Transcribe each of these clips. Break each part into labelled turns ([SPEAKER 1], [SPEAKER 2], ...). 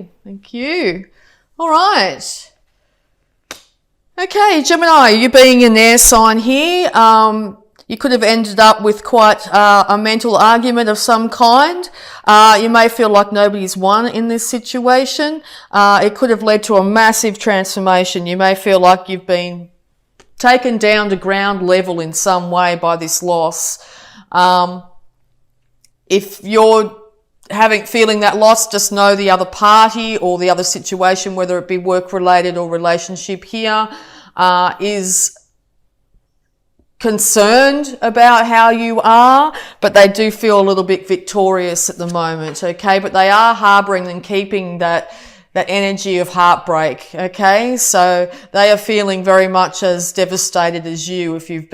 [SPEAKER 1] Okay, thank you. All right. Okay, Gemini, you being an air sign here, you could have ended up with quite a mental argument of some kind. You may feel like nobody's won in this situation. It could have led to a massive transformation. You may feel like you've been taken down to ground level in some way by this loss. If you're feeling that loss, just know the other party or the other situation, whether it be work related or relationship here, is concerned about how you are, but they do feel a little bit victorious at the moment, okay? But they are harboring and keeping that energy of heartbreak, okay? So they are feeling very much as devastated as you if you've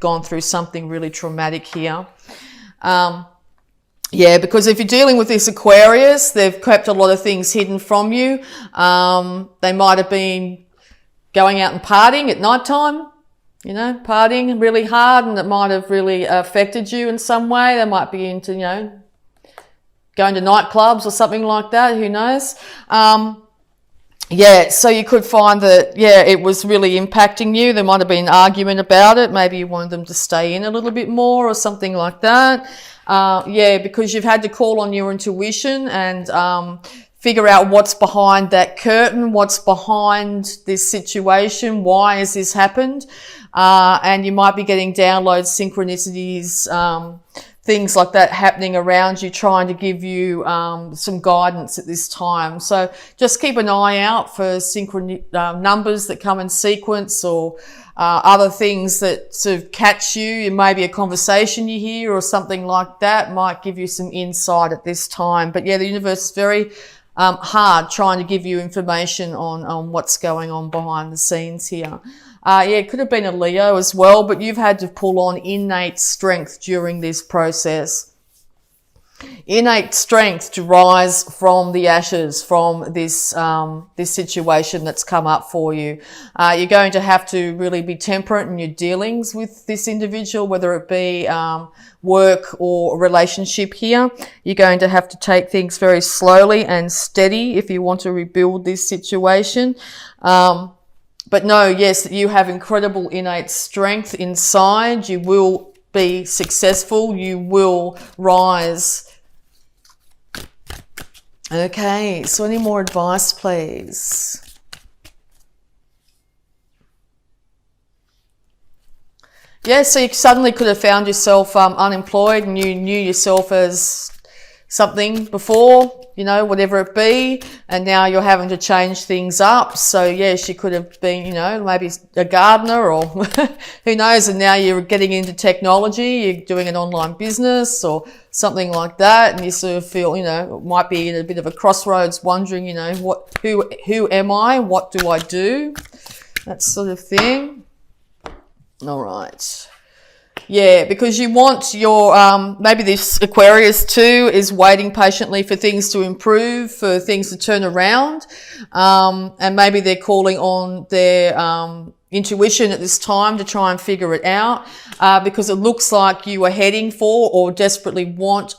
[SPEAKER 1] gone through something really traumatic here. Yeah, because if you're dealing with this Aquarius, they've kept a lot of things hidden from you. They might have been going out and partying at night time, partying really hard, and it might have really affected you in some way. They might be into, going to nightclubs or something like that, who knows. Yeah, so you could find that, it was really impacting you. There might have been an argument about it. Maybe you wanted them to stay in a little bit more or something like that. Because you've had to call on your intuition and figure out what's behind that curtain, what's behind this situation, why has this happened? And you might be getting downloads, synchronicities, things like that happening around you, trying to give you some guidance at this time. So just keep an eye out for numbers that come in sequence, or other things that sort of catch you. It may be a conversation you hear or something like that might give you some insight at this time. But the universe is very hard trying to give you information on what's going on behind the scenes here. It could have been a Leo as well, but you've had to pull on innate strength during this process. Innate strength to rise from the ashes, from this situation that's come up for you. You're going to have to really be temperate in your dealings with this individual, whether it be work or relationship here. You're going to have to take things very slowly and steady if you want to rebuild this situation. But know, yes, that you have incredible innate strength inside. You will be successful. You will rise. Okay, so any more advice, please? So you suddenly could have found yourself unemployed, and you knew yourself as something before, whatever it be, and now you're having to change things up. So yes, you could have been, maybe a gardener or who knows, and now you're getting into technology, you're doing an online business or something like that, and you sort of feel, might be in a bit of a crossroads, wondering, who am I? What do I do? That sort of thing. All right. Because you want your, maybe this Aquarius too is waiting patiently for things to improve, for things to turn around. And maybe they're calling on their, intuition at this time to try and figure it out, because it looks like you are heading for or desperately want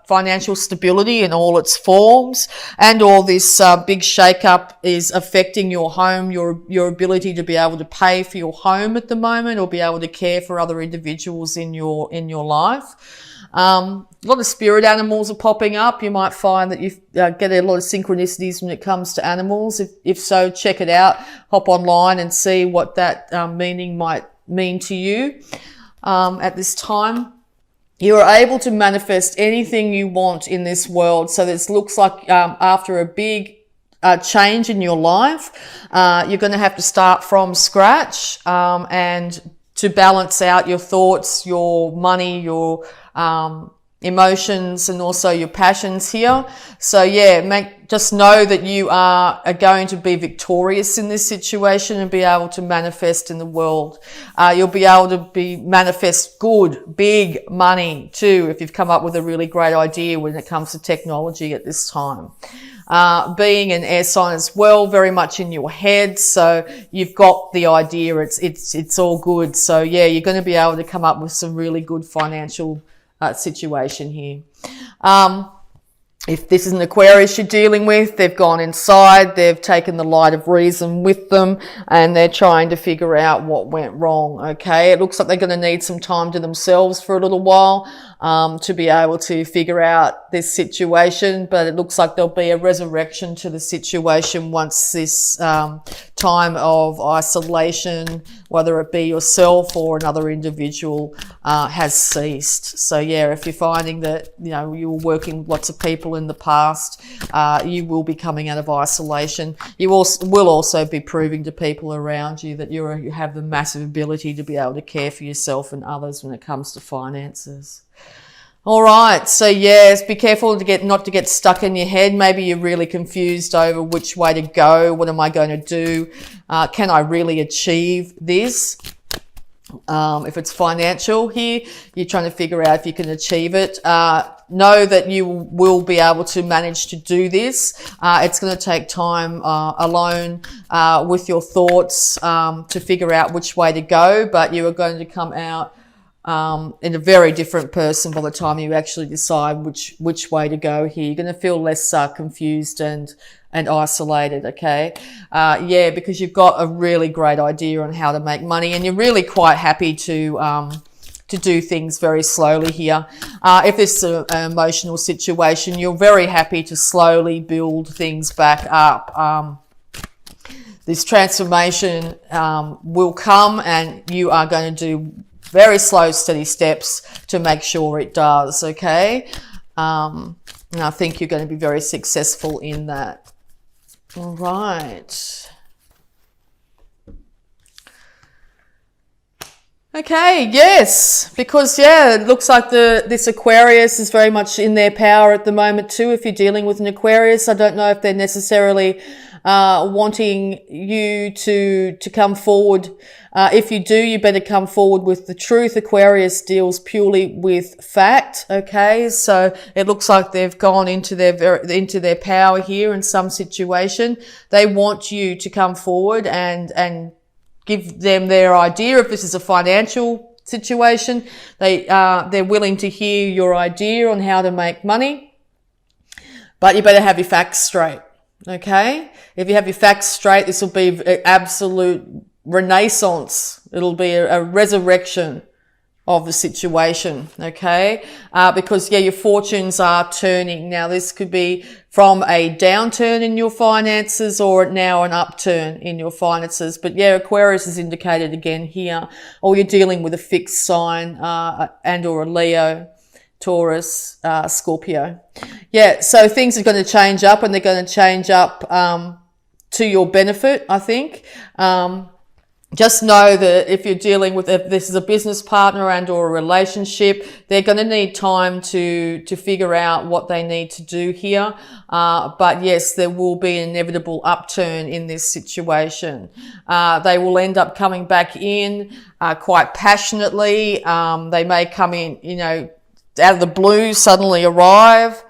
[SPEAKER 1] financial stability in all its forms, and all this big shake-up is affecting your home, your ability to be able to pay for your home at the moment, or be able to care for other individuals in your life. A lot of spirit animals are popping up. You might find that you get a lot of synchronicities when it comes to animals. If so, check it out. Hop online and see what that meaning might mean to you at this time. You are able to manifest anything you want in this world. So this looks like after a big change in your life, you're going to have to start from scratch and to balance out your thoughts, your money, your emotions, and also your passions here. So just know that you are going to be victorious in this situation and be able to manifest in the world. You'll be able to manifest good, big money too, if you've come up with a really great idea when it comes to technology at this time. Being an air sign as well, very much in your head. So you've got the idea. It's all good. So you're going to be able to come up with some really good financial situation here. But no, yes, that you have incredible innate strength inside. You will be successful. You will rise. Okay, so any more advice, please? situation here. if this is an Aquarius you're dealing with, they've gone inside, they've taken the light of reason with them, and they're trying to figure out what went wrong, okay? It looks like they're going to need some time to themselves for a little while to be able to figure out this situation, but it looks like there'll be a resurrection to the situation once this time of isolation, whether it be yourself or another individual, has ceased. So yeah, if you're finding that, you know, you were working with lots of people in the past, you will be coming out of isolation. You will also be proving to people around you that you have the massive ability to be able to care for yourself and others when it comes to finances. All right, so yes, be careful not to get stuck in your head. Maybe you're really confused over which way to go. What am I going to do? Can I really achieve this? If it's financial here, you're trying to figure out if you can achieve it. Know that you will be able to manage to do this. It's going to take time alone with your thoughts to figure out which way to go, but you are going to come out in a very different person by the time you actually decide which way to go here. You're going to feel less confused and isolated, okay? Yeah, because you've got a really great idea on how to make money, and you're really quite happy to do things very slowly here. If this is an emotional situation, you're very happy to slowly build things back up. This transformation will come, and you are going to do very slow, steady steps to make sure it does, okay? And I think you're going to be very successful in that. All right. Okay, yes, because, yeah, it looks like this Aquarius is very much in their power at the moment too. If you're dealing with an Aquarius, I don't know if they're necessarily wanting you to come forward. If you do, you better come forward with the truth. Aquarius deals purely with fact, okay? So it looks like they've gone into their power here in some situation. They want you to come forward and give them their idea. If this is a financial situation, they're willing to hear your idea on how to make money, but you better have your facts straight, okay? If you have your facts straight, this will be an absolute renaissance. It'll be a resurrection of the situation, okay? Because, yeah, your fortunes are turning. Now, this could be from a downturn in your finances or now an upturn in your finances. But, yeah, Aquarius is indicated again here. Or you're dealing with a fixed sign and or a Leo, Taurus, Scorpio. Yeah, so things are going to change up, and they're going to change up to your benefit, I think. Just know that if you're dealing with, if this is a business partner and or a relationship, they're going to need time to figure out what they need to do here. But yes, there will be an inevitable upturn in this situation. They will end up coming back in quite passionately. They may come in, you know, out of the blue, suddenly arrive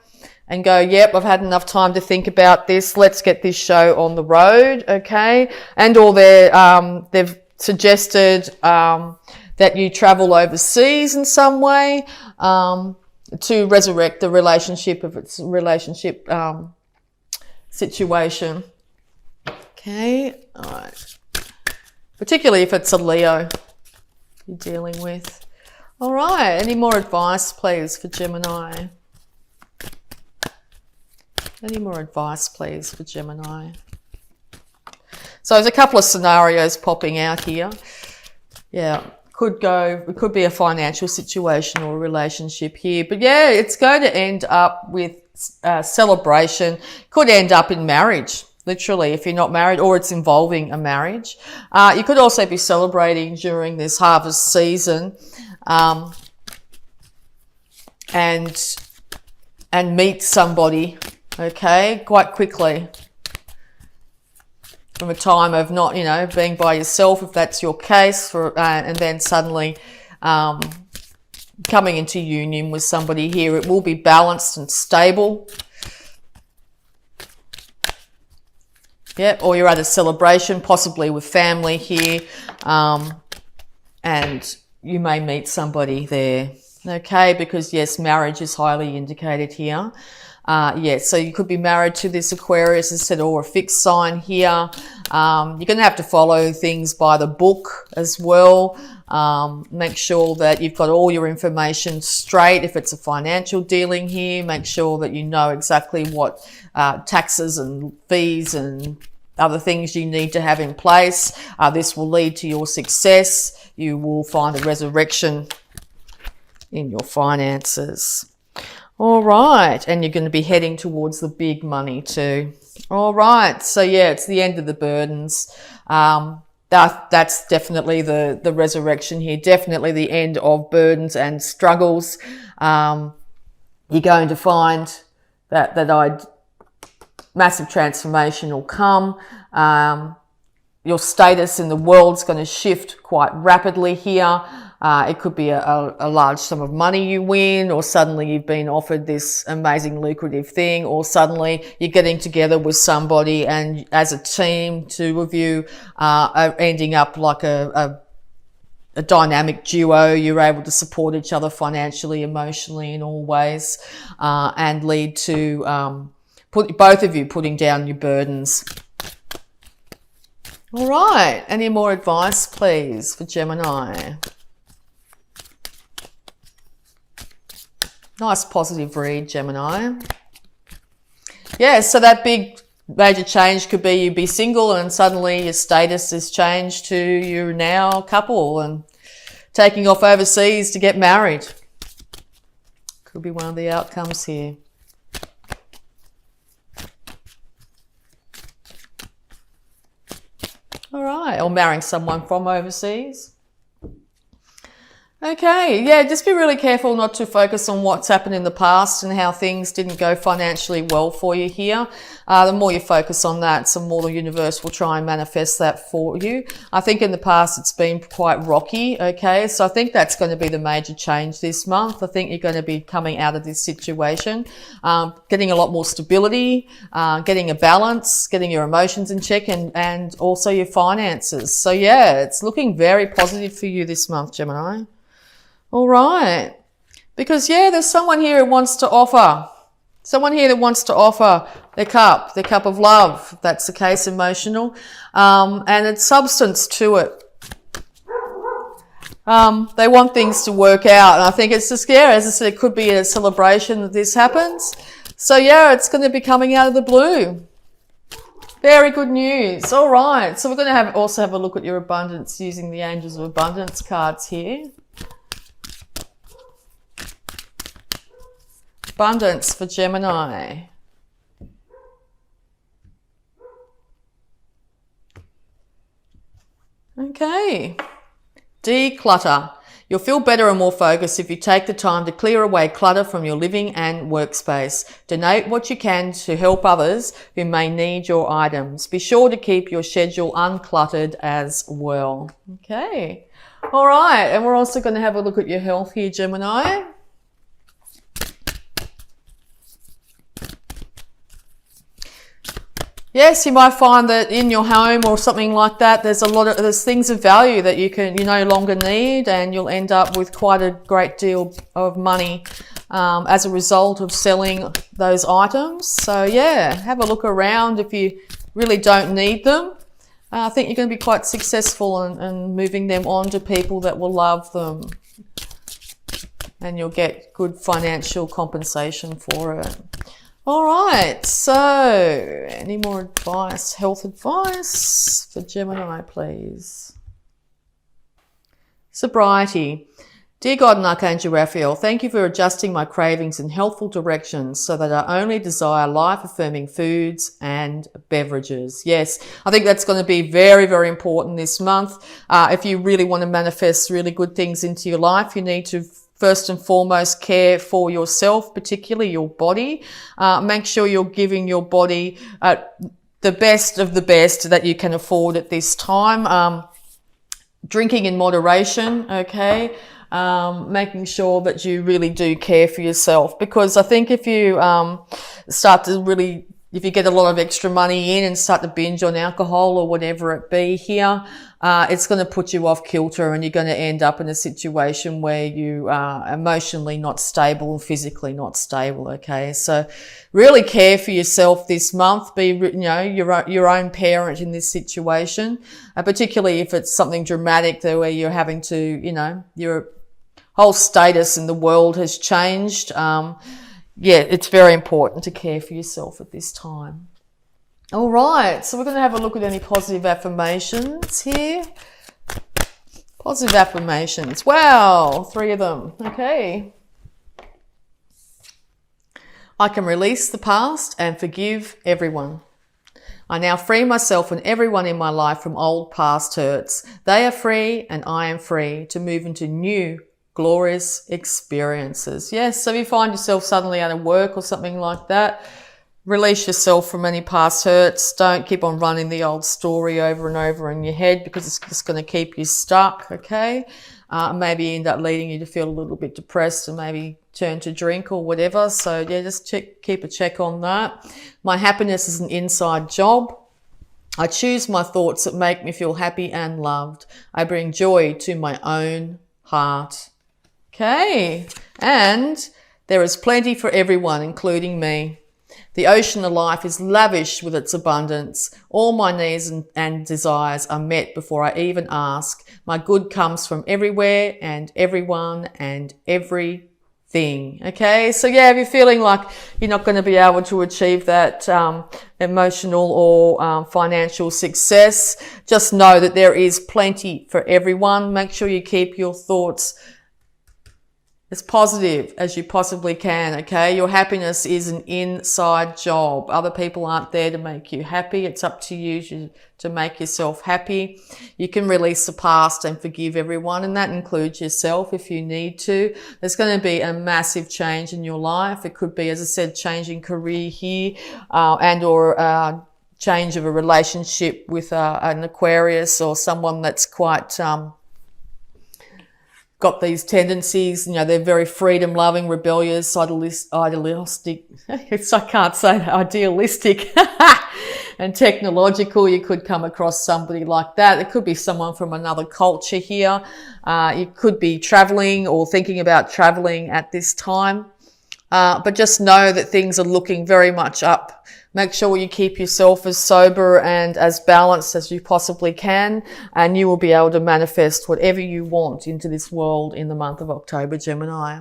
[SPEAKER 1] and go, yep, I've had enough time to think about this. Let's get this show on the road, okay? And or they've suggested that you travel overseas in some way to resurrect the relationship if it's a relationship situation. Okay, all right. Particularly if it's a Leo you're dealing with. All right, any more advice, please, for Gemini? Any more advice, please, for Gemini? So there's a couple of scenarios popping out here. Yeah, it could be a financial situation or a relationship here. But yeah, it's going to end up with celebration. Could end up in marriage, literally, if you're not married, or it's involving a marriage. You could also be celebrating during this harvest season and meet somebody, okay, quite quickly, from a time of not, you know, being by yourself, if that's your case, and then suddenly coming into union with somebody here. It will be balanced and stable. Yeah, or you're at a celebration, possibly with family here, and you may meet somebody there, okay, because yes, marriage is highly indicated here. So you could be married to this Aquarius instead, or a fixed sign here. You're going to have to follow things by the book as well. Make sure that you've got all your information straight. If it's a financial dealing here, make sure that you know exactly what taxes and fees and other things you need to have in place. This will lead to your success. You will find a resurrection in your finances. All right. And you're going to be heading towards the big money too. All right. So yeah, it's the end of the burdens. That's definitely the resurrection here. Definitely the end of burdens and struggles. You're going to find that massive transformation will come. Your status in the world's going to shift quite rapidly here. It could be a large sum of money you win, or suddenly you've been offered this amazing lucrative thing, or suddenly you're getting together with somebody and as a team, two of you are ending up like a dynamic duo. You're able to support each other financially, emotionally, in all ways, and lead to both of you putting down your burdens. All right. Any more advice, please, for Gemini? Nice positive read, Gemini. Yeah, so that big major change could be you be single and suddenly your status is changed to you're now a couple and taking off overseas to get married. Could be one of the outcomes here. All right, or marrying someone from overseas. Okay, yeah, just be really careful not to focus on what's happened in the past and how things didn't go financially well for you here. The more you focus on that, the more the universe will try and manifest that for you. I think in the past it's been quite rocky, okay? So I think that's going to be the major change this month. I think you're going to be coming out of this situation, getting a lot more stability, getting a balance, getting your emotions in check, and also your finances. So yeah, it's looking very positive for you this month, Gemini. All right. Because, yeah, there's someone here who wants to offer. Someone here that wants to offer their cup of love. That's the case, emotional. And it's substance to it. They want things to work out. And I think it's just, yeah, as I said, it could be a celebration that this happens. So, yeah, it's going to be coming out of the blue. Very good news. All right. So we're going to also have a look at your abundance using the Angels of Abundance cards here. Abundance for Gemini. Okay. Declutter. You'll feel better and more focused if you take the time to clear away clutter from your living and workspace. Donate what you can to help others who may need your items. Be sure to keep your schedule uncluttered as well. Okay. All right. And we're also going to have a look at your health here, Gemini. Yes, you might find that in your home or something like that, there's things of value that you no longer need, and you'll end up with quite a great deal of money as a result of selling those items. So yeah, have a look around if you really don't need them. I think you're going to be quite successful in moving them on to people that will love them, and you'll get good financial compensation for it. All right, so any more advice, health advice for Gemini, please? Sobriety. Dear God and Archangel Raphael, thank you for adjusting my cravings in healthful directions so that I only desire life-affirming foods and beverages. Yes, I think that's going to be very, very important this month. If you really want to manifest really good things into your life, you need to first and foremost care for yourself, particularly your body. Make sure you're giving your body the best of the best that you can afford at this time. Drinking in moderation, okay? Making sure that you really do care for yourself, because I think if you start to really if you get a lot of extra money in and start to binge on alcohol or whatever it be here, it's going to put you off kilter, and you're going to end up in a situation where you are emotionally not stable and physically not stable. Okay, so really care for yourself this month. Be, your own parent in this situation, particularly if it's something dramatic where you're having to, your whole status in the world has changed. Yeah, it's very important to care for yourself at this time. All right, so we're going to have a look at any positive affirmations here. Positive affirmations. Wow, 3 of them. Okay. I can release the past and forgive everyone. I now free myself and everyone in my life from old past hurts. They are free and I am free to move into new glorious experiences. Yes, so if you find yourself suddenly out of work or something like that, release yourself from any past hurts. Don't keep on running the old story over and over in your head, because it's just going to keep you stuck, okay? Maybe end up leading you to feel a little bit depressed and maybe turn to drink or whatever. So yeah, just keep a check on that. My happiness is an inside job. I choose my thoughts that make me feel happy and loved. I bring joy to my own heart. Okay, and there is plenty for everyone, including me. The ocean of life is lavish with its abundance. All my needs and desires are met before I even ask. My good comes from everywhere and everyone and everything. Okay, so yeah, if you're feeling like you're not going to be able to achieve that emotional or financial success, just know that there is plenty for everyone. Make sure you keep your thoughts as positive as you possibly can, okay? Your happiness is an inside job. Other people aren't there to make you happy. It's up to you to make yourself happy. You can release the past and forgive everyone, and that includes yourself if you need to. There's going to be a massive change in your life. It could be, as I said, changing career here, and or change of a relationship with an Aquarius or someone that's quite got these tendencies, they're very freedom loving, rebellious, idealistic. I can't say that, idealistic and technological. You could come across somebody like that. It could be someone from another culture here. You could be traveling or thinking about traveling at this time. But just know that things are looking very much up. Make sure you keep yourself as sober and as balanced as you possibly can, and you will be able to manifest whatever you want into this world in the month of October, Gemini.